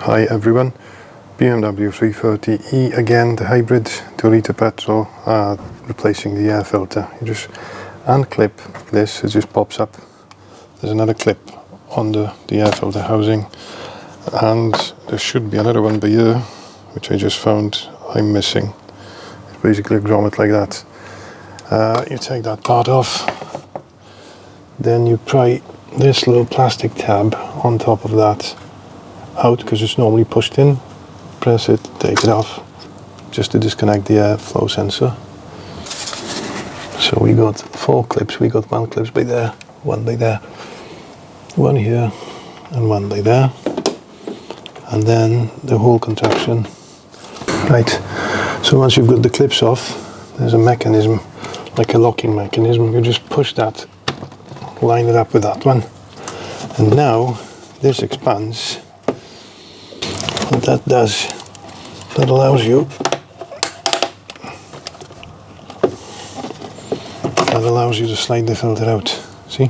Hi everyone, BMW 330e again, the hybrid 2-litre petrol, replacing the air filter. You just unclip this, it just pops up. There's another clip on the air filter housing, and there should be another one by here, which I just found I'm missing. It's basically a grommet like that. You take that part off, then you pry this little plastic tab on top of that out, because it's normally pushed in. Press it, take it off, just to disconnect the airflow sensor. So we got 4 clips. We got 1 clip by there, 1 by there, 1 here, and 1 by there, and then the whole contraption. Right, so once you've got the clips off, there's a mechanism, like a locking mechanism. You just push that, line it up with that one, and now this expands. What that does, that allows you to slide the filter out, see?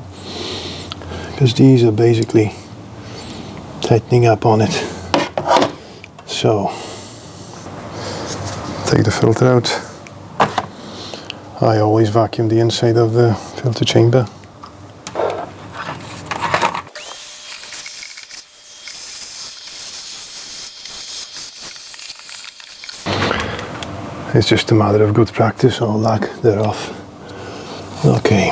Because these are basically tightening up on it. So take the filter out. I always vacuum the inside of the filter chamber. It's just a matter of good practice or lack thereof. Okay,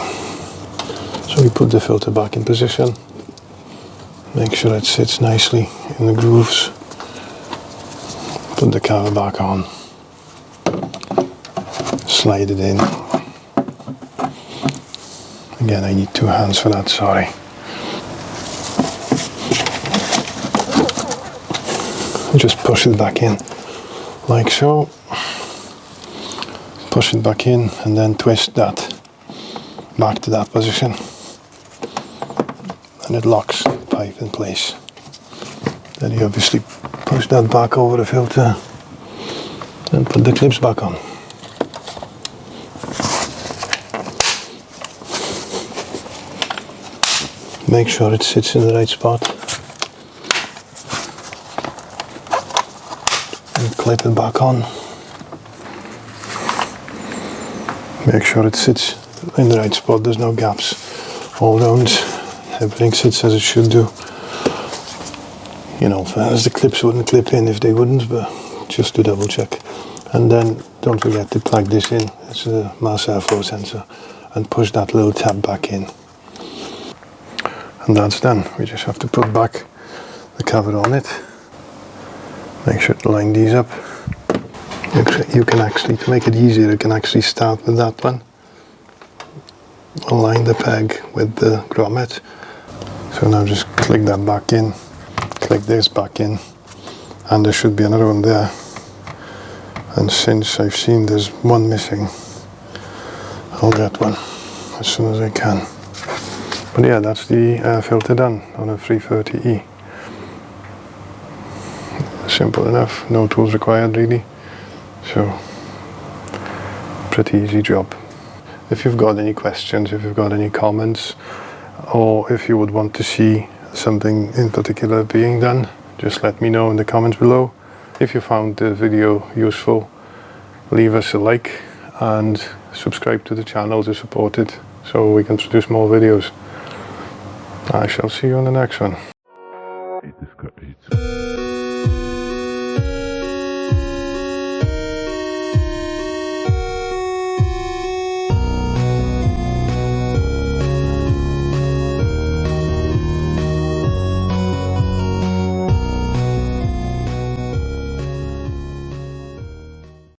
so we put the filter back in position. Make sure it sits nicely in the grooves. Put the cover back on. Slide it in. Again, I need 2 hands for that, sorry. Just push it back in, like so. Push it back in and then twist that back to that position, and it locks the pipe in place. Then you obviously push that back over the filter and put the clips back on. Make sure it sits in the right spot and clip it back on. Make sure it sits in the right spot, there's no gaps all around. Everything sits as it should do. You know, as the clips wouldn't clip in if they wouldn't, but just to double check. And then don't forget to plug this in, it's a mass airflow sensor, and push that little tab back in. And that's done. We just have to put back the cover on it. Make sure to line these up. You can actually, to make it easier, you can actually start with that one. Align the peg with the grommet. So now just click that back in, click this back in, and there should be another one there. And since I've seen there's one missing, I'll get one as soon as I can. But yeah, that's the air filter done on a 330e. Simple enough, no tools required really. So, pretty easy job. If you've got any questions, if you've got any comments, or if you would want to see something in particular being done, just let me know in the comments below. If you found the video useful, leave us a like and subscribe to the channel to support it so we can produce more videos. I shall see you on the next one.